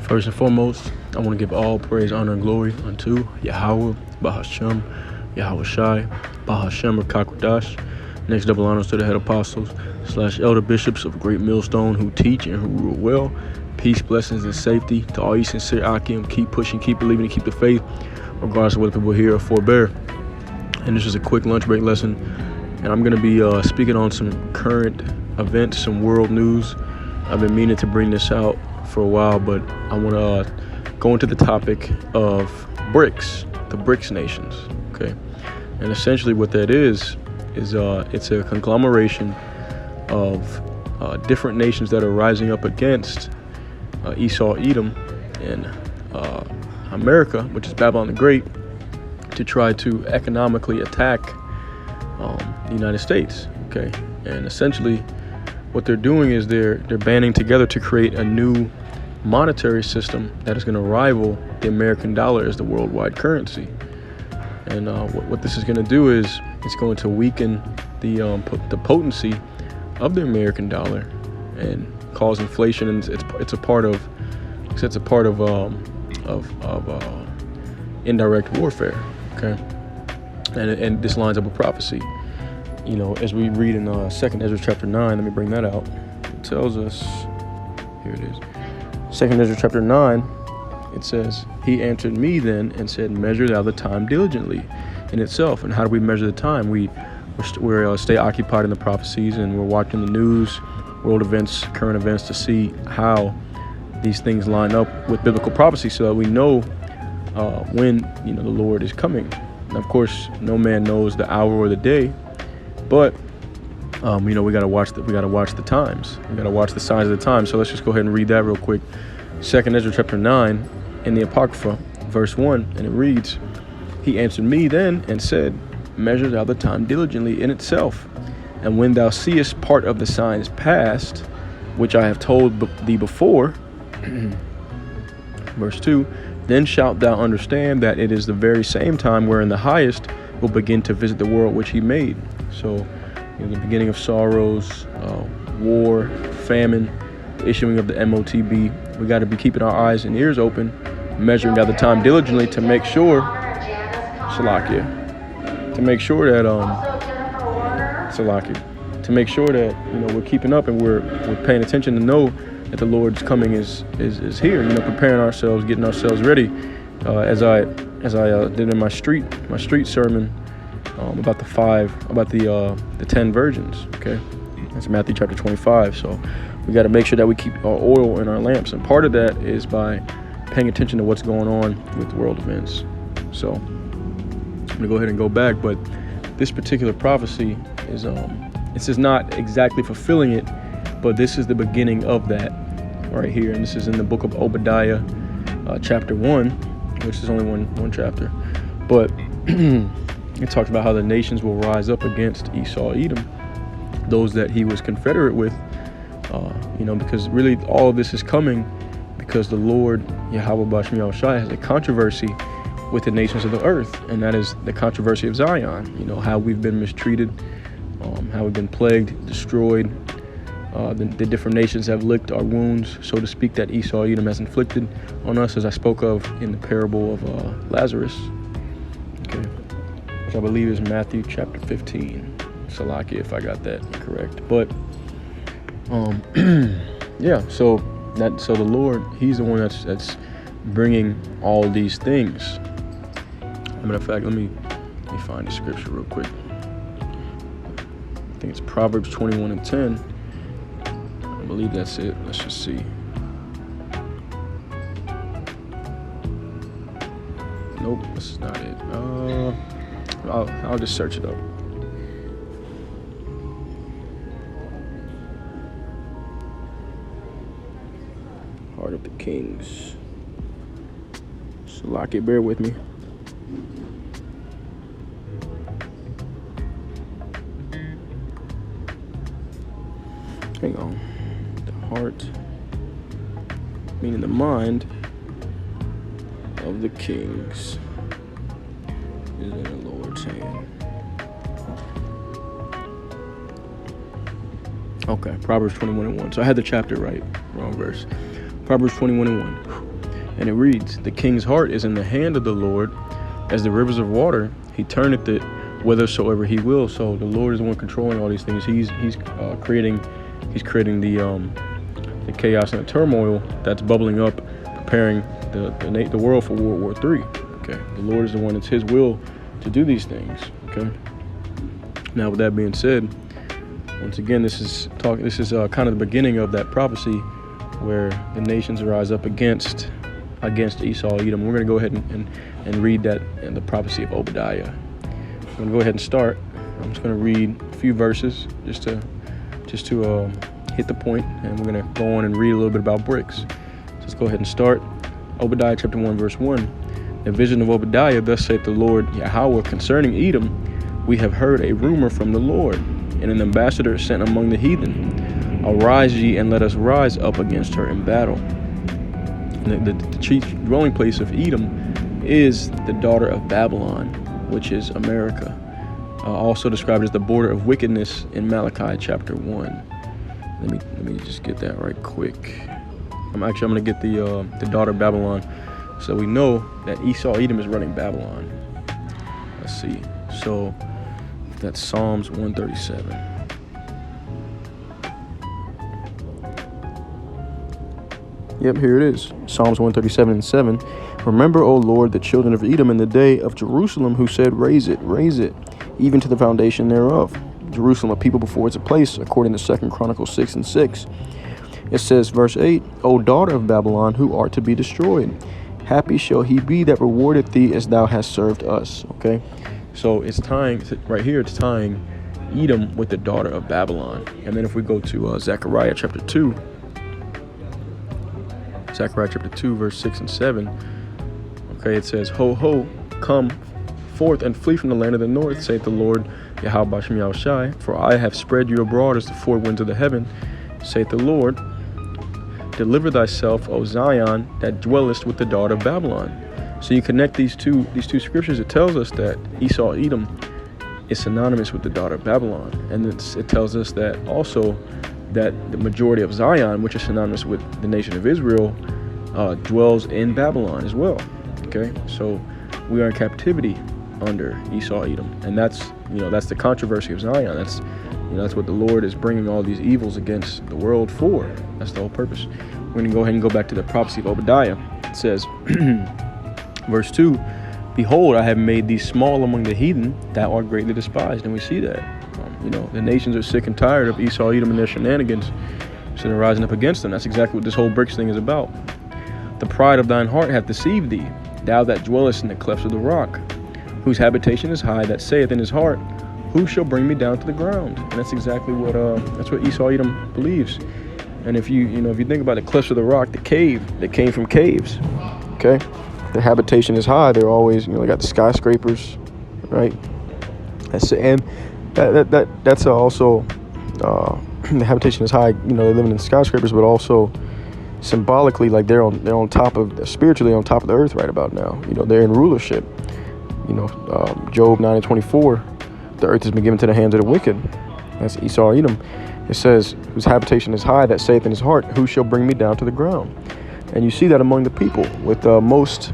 First and foremost, I want to give all praise, honor, and glory unto Yahweh, Bahashem, Yahweh Shai, Bahashem, Rakakwadash. Next, double honors to the head apostles / elder bishops of Great Millstone who teach and who rule well. Peace, blessings, and safety to all you sincere Akim. Keep pushing, keep believing, and keep the faith, regardless of whether people hear or forbear. And this is a quick lunch break lesson, and I'm going to be speaking on some current events, some world news. I've been meaning to bring this out for a while, but I want to go into the topic of BRICS, the BRICS nations, okay? And essentially what that is it's a conglomeration of different nations that are rising up against Esau, Edom, and America, which is Babylon the Great, to try to economically attack the United States, okay? And essentially what they're doing is they're banding together to create a new monetary system that is going to rival the American dollar as the worldwide currency. And what this is going to do is it's going to weaken the potency of the American dollar and cause inflation. And it's a part of indirect warfare. Okay, and this lines up with prophecy. You know, as we read in 2nd Esdras chapter 9, let me bring that out. It tells us, here it is, 2nd Esdras chapter 9, it says, "He answered me then and said, measure thou the time diligently in itself." And how do we measure the time? We stay occupied in the prophecies, and we're watching the news, world events, current events, to see how these things line up with biblical prophecy, so that we know when the Lord is coming. And of course, no man knows the hour or the day, but we gotta watch the times. We gotta watch the signs of the times. So let's just go ahead and read that real quick. 2nd Ezra chapter 9 in the Apocrypha, verse 1, and it reads, "He answered me then and said, measure thou the time diligently in itself, and when thou seest part of the signs past, which I have told thee before," verse 2, "then shalt thou understand that it is the very same time wherein the highest will begin to visit the world which he made." So, the beginning of sorrows, war, famine, the issuing of the MOTB. We got to be keeping our eyes and ears open, measuring out the time diligently to make sure, Salakia, to make sure that we're keeping up and we're paying attention to know that the Lord's coming is here. Preparing ourselves, getting ourselves ready. As I did in my street sermon about the 10 virgins. Okay, that's Matthew chapter 25. So we got to make sure that we keep our oil in our lamps, and part of that is by paying attention to what's going on with world events. So I'm gonna go ahead and go back, but this particular prophecy is this is not exactly fulfilling it, but this is the beginning of that right here. And this is in the book of Obadiah, chapter 1, which is only one chapter, but it talks about how the nations will rise up against Esau, Edom, those that he was confederate with, because really all of this is coming because the Lord, Yahweh Bashem Yahweh Shai, has a controversy with the nations of the earth, and that is the controversy of Zion. How we've been mistreated, how we've been plagued, destroyed. The different nations have licked our wounds, so to speak, that Esau, Edom has inflicted on us, as I spoke of in the parable of Lazarus, okay, which I believe is Matthew chapter 15. Salaki if I got that correct. But so the Lord, he's the one that's bringing all these things. As a matter of fact, let me find the scripture real quick. I think it's Proverbs 21 and 10. I believe that's it. Let's just see. Nope, this is not it. I'll just search it up. Heart of the Kings. Salaki, bear with me. Hang on. The heart, meaning the mind of the kings, is in the Lord's hand. Okay, Proverbs 21 and 1. So I had the chapter right, wrong verse. Proverbs 21 and 1. And it reads, the king's heart is in the hand of the Lord, as the rivers of water. He turneth it whithersoever he will. So the Lord is the one controlling all these things. He's creating the chaos and the turmoil that's bubbling up, preparing the world for World War III. Okay, the Lord is the one. It's His will to do these things. Okay. Now, with that being said, once again, this is kind of the beginning of that prophecy where the nations rise up against Esau, Edom. We're going to go ahead and read that in the prophecy of Obadiah. I'm going to go ahead and start. I'm just going to read a few verses just to hit the point, and we're going to go on and read a little bit about BRICS. So let's go ahead and start. Obadiah chapter 1, verse 1. The vision of Obadiah, thus saith the Lord Yahweh concerning Edom, we have heard a rumor from the Lord, and an ambassador sent among the heathen. Arise ye, and let us rise up against her in battle. The chief dwelling place of Edom is the daughter of Babylon, which is America. Also described as the border of wickedness in Malachi chapter 1. Let me just get that right quick. I'm going to get the daughter of Babylon, so we know that Esau, Edom is running Babylon. Let's see. So that's Psalms 137. Yep, here it is. Psalms 137 and 7. Remember, O Lord, the children of Edom in the day of Jerusalem, who said, raise it, even to the foundation thereof. Jerusalem, a people before its a place, according to 2 Chronicles 6 and 6. It says, verse 8, O daughter of Babylon, who art to be destroyed, happy shall he be that rewardeth thee as thou hast served us. Okay, so it's tying, right here, it's tying Edom with the daughter of Babylon. And then if we go to Zechariah chapter 2, verse 6 and 7. Okay, it says, Ho, ho, come forth and flee from the land of the north, saith the Lord Yahweh Bashem Yahushai, for I have spread you abroad as the four winds of the heaven, saith the Lord. Deliver thyself, O Zion, that dwellest with the daughter of Babylon. So you connect these two scriptures. It tells us that Esau, Edom is synonymous with the daughter of Babylon. And it tells us that also that the majority of Zion, which is synonymous with the nation of Israel, dwells in Babylon as well. Okay, so we are in captivity under Esau, Edom, and that's the controversy of Zion. That's what the Lord is bringing all these evils against the world for. That's the whole purpose. We're going to go ahead and go back to the prophecy of Obadiah. It says, verse 2, Behold, I have made thee small among the heathen, thou art greatly despised. And we see that. The nations are sick and tired of Esau, Edom, and their shenanigans, so they're rising up against them. That's exactly what this whole BRICS thing is about. The pride of thine heart hath deceived thee, thou that dwellest in the clefts of the rock, whose habitation is high, that saith in his heart, who shall bring me down to the ground? And that's exactly what Esau, Edom believes. And if you think about the cliffs of the rock, the cave, they came from caves. Okay, their habitation is high. They're always, they got the skyscrapers, right? That's also the habitation is high. They're living in skyscrapers, but also symbolically, like they're on top of, spiritually on top of the earth right about now. They're in rulership. Job 9:24, the earth has been given to the hands of the wicked. That's Esau, Edom. It says, whose habitation is high, that saith in his heart, who shall bring me down to the ground? And you see that among the people, with most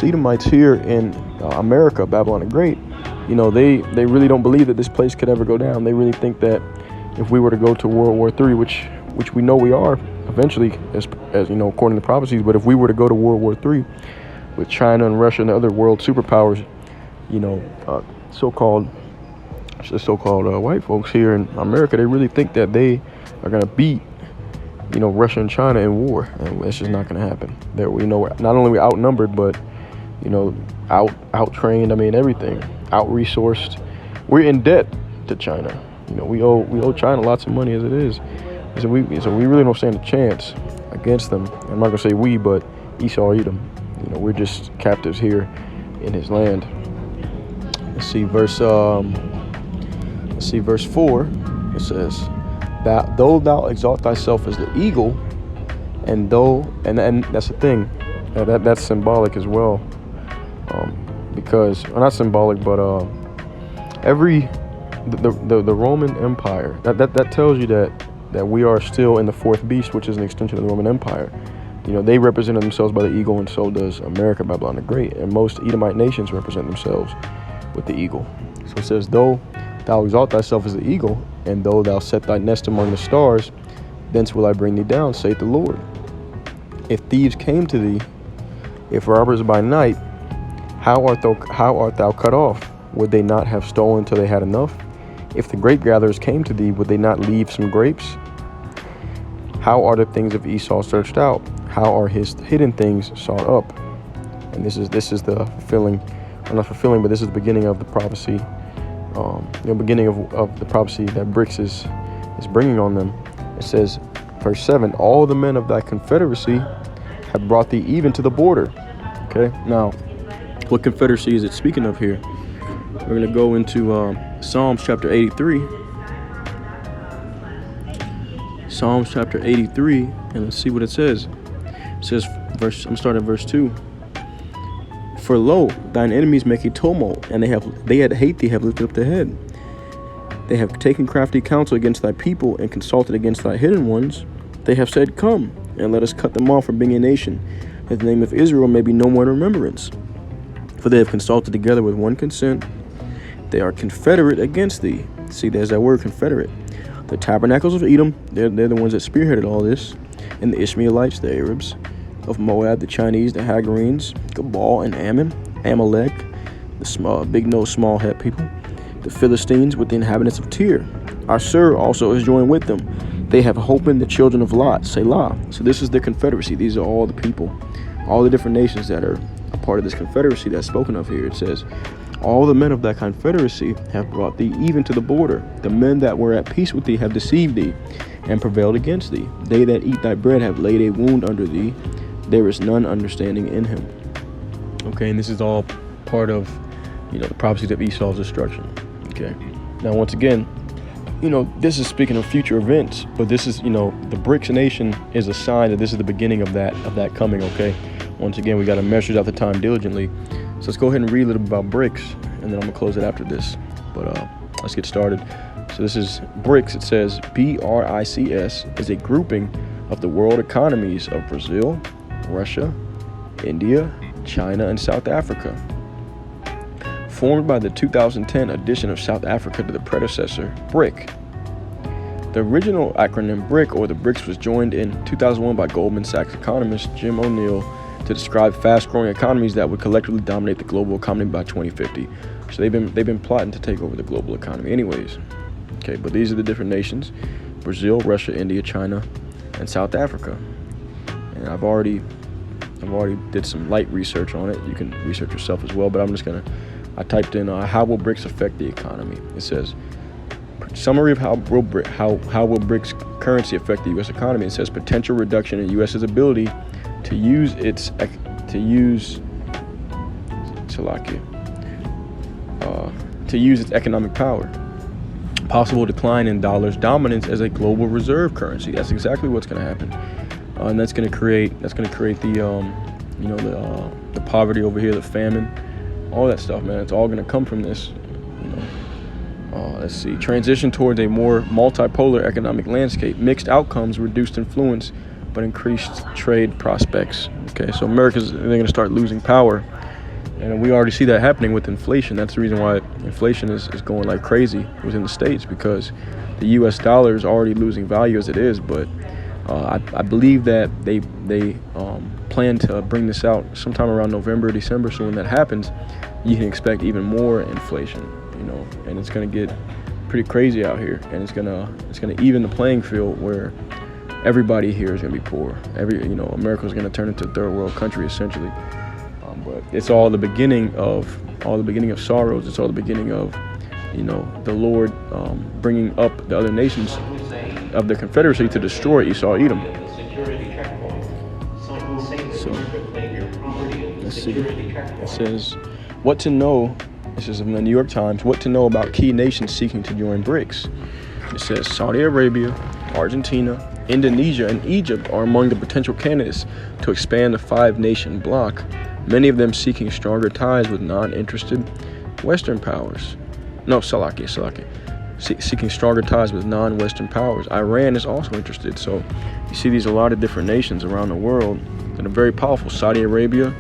Edomites here in America, Babylon the Great. They really don't believe that this place could ever go down. They really think that if we were to go to World War III, which we know we are eventually, as according to prophecies, but if we were to go to World War III with China and Russia and the other world superpowers, so-called white folks here in America, they really think that they are going to beat, Russia and China in war, and it's just not going to happen. Not only we outnumbered, but out-trained. Everything, out-resourced. We're in debt to China. We owe China lots of money as it is. So we really don't stand a chance against them. I'm not going to say we, but Esau, Edom. We're just captives here in his land. Let's see verse 4. It says, though thou exalt thyself as the eagle, and that's the thing, that's symbolic as well, because, or not symbolic, but the Roman Empire, that tells you that we are still in the fourth beast, which is an extension of the Roman Empire. they represented themselves by the eagle, and so does America, Babylon the Great. And most Edomite nations represent themselves with the eagle. So it says, though thou exalt thyself as the eagle, and though thou set thy nest among the stars, thence will I bring thee down, saith the Lord. If thieves came to thee, if robbers by night, how art thou cut off? Would they not have stolen till they had enough? If the grape gatherers came to thee, would they not leave some grapes? How are the things of Esau searched out? How are his hidden things sought up? And this is the fulfilling, or not fulfilling, but this is the beginning of the prophecy, beginning of the prophecy that BRICS is bringing on them. It says, verse 7, all the men of thy confederacy have brought thee even to the border. Okay, now, what confederacy is it speaking of here? We're going to go into Psalms chapter 83. Psalms chapter 83, and let's see what it says. It says, I'm starting at verse 2. For lo, thine enemies make a tumult, and they that hate thee have lifted up their head. They have taken crafty counsel against thy people, and consulted against thy hidden ones. They have said, come, and let us cut them off from being a nation, that the name of Israel may be no more in remembrance. For they have consulted together with one consent. They are confederate against thee. See, there's that word, confederate. The tabernacles of Edom, they're the ones that spearheaded all this. And the Ishmaelites, the Arabs of Moab, the Chinese, the Hagarenes, Gebal and Ammon, Amalek, the small het people, the Philistines with the inhabitants of Tyre. Assur also is joined with them. They have hope in the children of Lot, Selah. So this is the confederacy. These are all the people, all the different nations that are a part of this confederacy that's spoken of here. It says, all the men of that confederacy have brought thee even to the border. The men that were at peace with thee have deceived thee and prevailed against thee. They that eat thy bread have laid a wound under thee. There is none understanding in him. Okay, and this is all part of, the prophecies of Esau's destruction. Okay, now once again, this is speaking of future events, but this is, the BRICS nation is a sign that this is the beginning of that coming. Okay, once again, we got to measure out the time diligently. So let's go ahead and read a little bit about BRICS, and then I'm gonna close it after this. But let's get started. So this is BRICS. It says BRICS is a grouping of the world economies of Brazil, Russia, India, China, and South Africa. Formed by the 2010 addition of South Africa to the predecessor, BRIC. The original acronym BRIC, or the BRICS, was joined in 2001 by Goldman Sachs economist Jim O'Neill to describe fast-growing economies that would collectively dominate the global economy by 2050. So they've been plotting to take over the global economy anyways. Okay, but these are the different nations: Brazil, Russia, India, China, and South Africa. And I've already did some light research on it. You can research yourself as well, but I typed in how will BRICS affect the economy. It says summary of how will BRICS currency affect the U.S. economy. It says potential reduction in U.S.'s ability to use its economic power. Possible decline in dollar's dominance as a global reserve currency. That's exactly what's going to happen, and that's going to create the the poverty over here, the famine, all that stuff, man. It's all going to come from this. Let's see. Transition towards a more multipolar economic landscape. Mixed outcomes, reduced influence, but increased trade prospects. Okay, so they're going to start losing power, and we already see that happening with inflation. That's the reason why inflation is going like crazy within the States, because the U.S. dollar is already losing value as it is. But I believe that they plan to bring this out sometime around November, December. So when that happens, you can expect even more inflation, and it's going to get pretty crazy out here, and it's gonna even the playing field where everybody here is going to be poor. America is going to turn into a third world country essentially. But it's all the beginning of sorrows. It's all the beginning of, the Lord bringing up the other nations of the Confederacy to destroy Esau, Edom. So let's see. It says, what to know. This is in the New York Times. What to know about key nations seeking to join BRICS. It says Saudi Arabia, Argentina, Indonesia, and Egypt are among the potential candidates to expand the five-nation bloc, many of them seeking stronger ties with non-interested Western powers. Seeking stronger ties with non-Western powers. Iran is also interested. So you see a lot of different nations around the world that are very powerful. Saudi Arabia,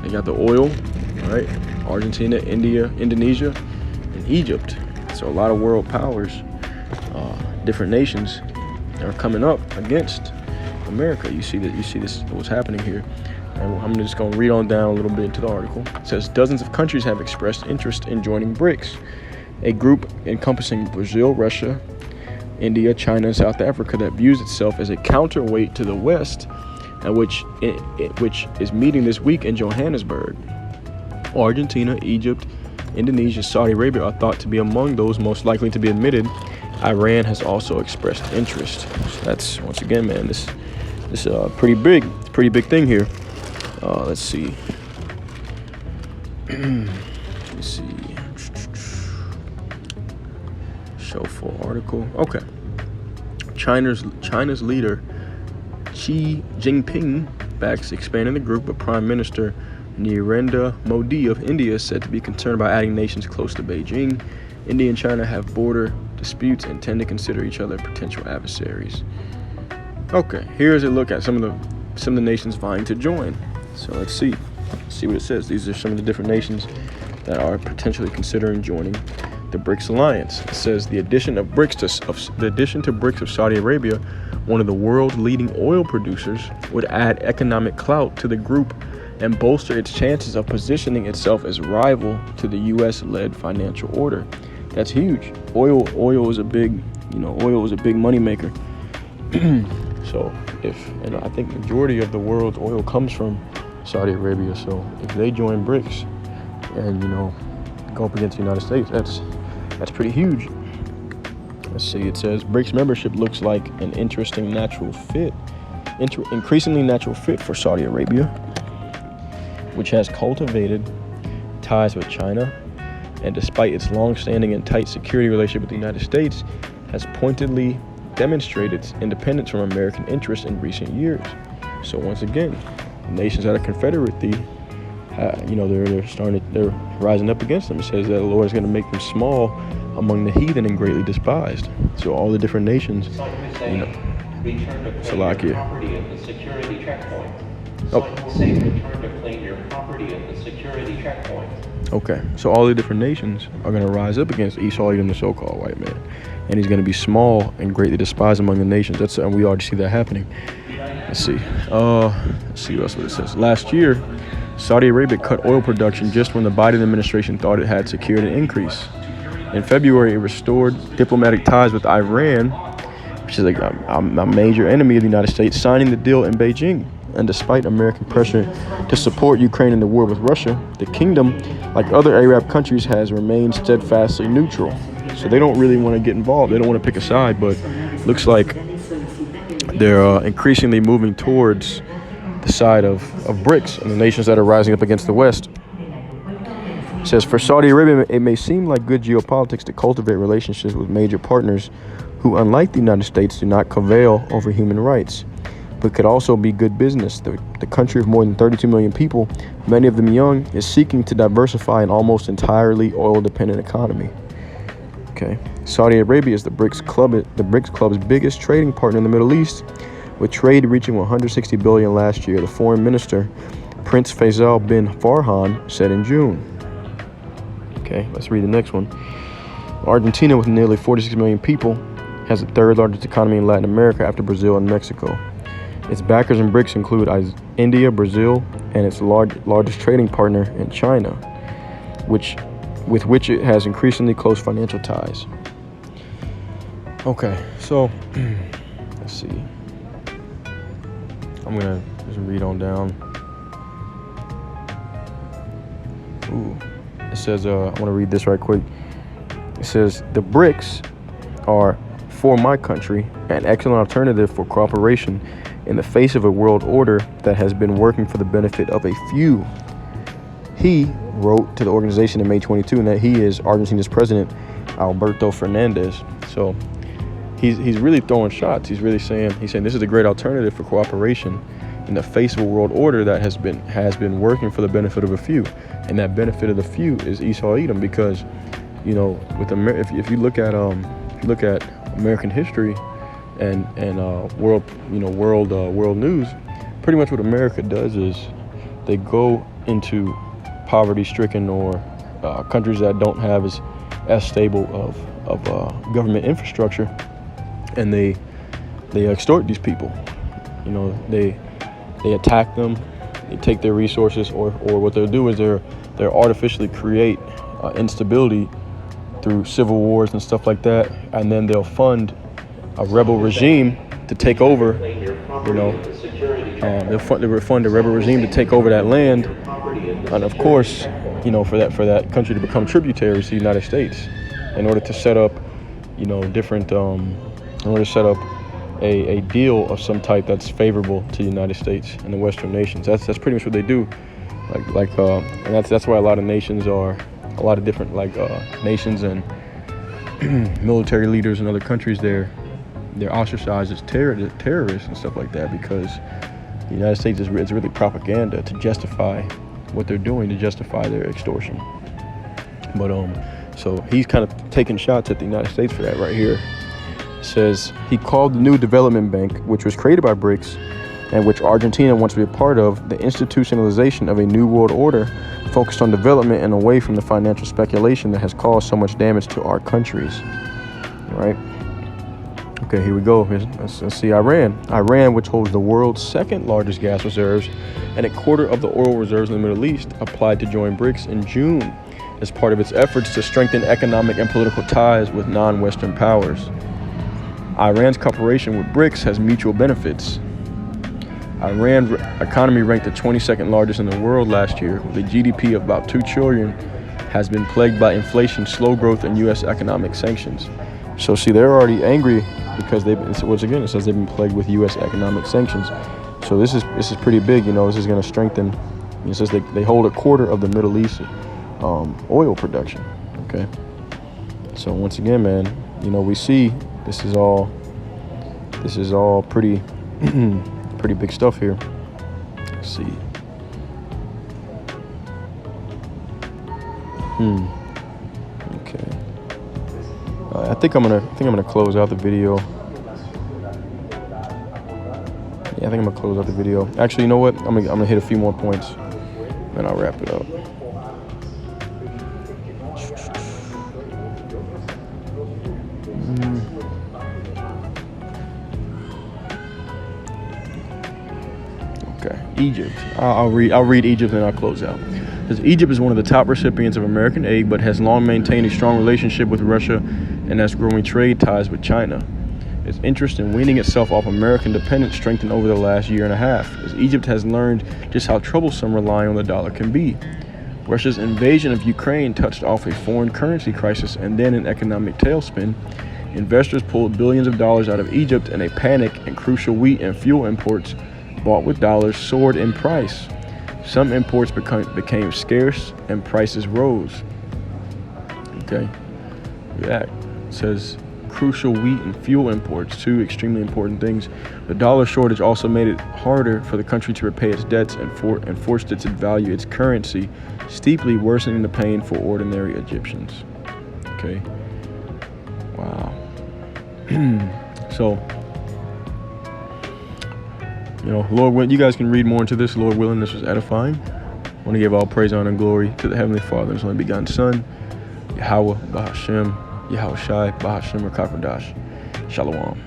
they got the oil, right? Argentina, India, Indonesia, and Egypt. So a lot of world powers, different nations are coming up against America. You see this what's happening here. And I'm just going to read on down a little bit into the article. It says dozens of countries have expressed interest in joining BRICS, a group encompassing Brazil, Russia, India, China, and South Africa that views itself as a counterweight to the West, and which is meeting this week in Johannesburg. Argentina, Egypt, Indonesia, Saudi Arabia are thought to be among those most likely to be admitted. Iran has also expressed interest. So that's, once again, man, this pretty big. It's a pretty big thing here. Let's see. Let's see. Show full article. Okay. China's leader Xi Jinping backs expanding the group, but Prime Minister Narendra Modi of India is said to be concerned about adding nations close to Beijing. India and China have border disputes and tend to consider each other potential adversaries. Okay, here's a look at some of the nations vying to join. So let's see what it says. These are some of the different nations that are potentially considering joining the BRICS alliance. It says the addition to BRICS of Saudi Arabia, one of the world's leading oil producers, would add economic clout to the group and bolster its chances of positioning itself as rival to the U.S.-led financial order. That's huge. Oil is a big moneymaker. So and I think majority of the world's oil comes from Saudi Arabia. So if they join BRICS and go up against the United States, that's pretty huge. Let's see. It says BRICS membership looks like an increasingly natural fit for Saudi Arabia, which has cultivated ties with China, and despite its long-standing and tight security relationship with the United States, has pointedly demonstrated its independence from American interests in recent years. So once again, nations that are Confederacy, they're rising up against them. It says that the Lord is going to make them small among the heathen and greatly despised. So all the different nations, Salakia. Okay, so all the different nations are going to rise up against Esau, Edom, the so-called white man, and he's going to be small and greatly despised among the nations. And we already see that happening. Let's see what else it says. Last year, Saudi Arabia cut oil production just when the Biden administration thought it had secured an increase. In February, it restored diplomatic ties with Iran, which is a major enemy of the United States, signing the deal in Beijing. And despite American pressure to support Ukraine in the war with Russia, the kingdom, like other Arab countries, has remained steadfastly neutral. So they don't really want to get involved. They don't want to pick a side, but looks like they're increasingly moving towards the side of BRICS and the nations that are rising up against the West. It says, for Saudi Arabia, it may seem like good geopolitics to cultivate relationships with major partners who, unlike the United States, do not cavil over human rights, but could also be good business. The country of more than 32 million people, many of them young, is seeking to diversify an almost entirely oil-dependent economy. Okay, Saudi Arabia is the BRICS Club's biggest trading partner in the Middle East, with trade reaching $160 billion last year, the foreign minister, Prince Faisal bin Farhan, said in June. Okay, let's read the next one. Argentina, with nearly 46 million people, has the third largest economy in Latin America after Brazil and Mexico. Its backers in BRICS include India, Brazil, and its largest trading partner in China, with which it has increasingly close financial ties. Okay, so let's see. I'm gonna just read on down. It says, I want to read this right quick. It says, the BRICS are, for my country, an excellent alternative for cooperation in the face of a world order that has been working for the benefit of a few. He wrote to the organization in May 22, and that he is Argentina's president, Alberto Fernandez. So he's really throwing shots. He's saying this is a great alternative for cooperation in the face of a world order that has been working for the benefit of a few. And that benefit of the few is Esau Edom, because with if you look at American history and world news, pretty much what America does is they go into poverty-stricken or countries that don't have as stable of government infrastructure, and they extort these people. You know, they attack them, they take their resources, or what they'll do is they'll artificially create instability through civil wars and stuff like that, and then they'll fund a rebel regime to take over. You know, they'll fund a rebel regime to take over that land, and of course, you know, for that country to become tributaries to the United States, in order to set up, you know, different, in order to set up a deal of some type that's favorable to the United States and the Western nations. That's pretty much what they do. And that's why a lot of different nations and military leaders in other countries, they're ostracized as terrorists and stuff like that, because the United States it's really propaganda to justify what they're doing, to justify their extortion. But so he's kind of taking shots at the United States for that right here. It says he called the new development bank, which was created by BRICS and which Argentina wants to be a part of, the institutionalization of a new world order focused on development and away from the financial speculation that has caused so much damage to our countries. All right. Okay, here we go. Let's see Iran. Iran, which holds the world's second largest gas reserves and a quarter of the oil reserves in the Middle East, applied to join BRICS in June as part of its efforts to strengthen economic and political ties with non-Western powers. Iran's cooperation with BRICS has mutual benefits. Iran's economy ranked the 22nd largest in the world last year, with a GDP of about $2 trillion, has been plagued by inflation, slow growth, and U.S. economic sanctions. So see, they're already angry because it says they've been plagued with U.S. economic sanctions. So this is pretty big. You know, this is going to strengthen. It says they hold a quarter of the Middle East oil production. Okay. So once again, man, you know, we see this is all pretty pretty big stuff here. Let's see. Okay. I think I'm gonna close out the video. Yeah, I think I'm gonna close out the video. Actually, you know what? I'm gonna hit a few more points, and I'll wrap it up. Okay, Egypt. I'll read Egypt and I'll close out. Because Egypt is one of the top recipients of American aid, but has long maintained a strong relationship with Russia and has growing trade ties with China. Its interest in weaning itself off American dependence strengthened over the last year and a half, as Egypt has learned just how troublesome relying on the dollar can be. Russia's invasion of Ukraine touched off a foreign currency crisis and then an economic tailspin. Investors pulled billions of dollars out of Egypt in a panic, and crucial wheat and fuel imports bought with dollars soared in price. Some imports became scarce and prices rose. Okay, that says crucial wheat and fuel imports, two extremely important things. The dollar shortage also made it harder for the country to repay its debts and forced it to value its currency, steeply worsening the pain for ordinary Egyptians. Okay, wow. So, you know, Lord willing, you guys can read more into this. Lord willing, this was edifying. I want to give all praise, honor, and glory to the Heavenly Father and His only begotten Son, Yahweh, Bahashem, Yahweh Shai, Bahashem, Rakakwadash. Shalom.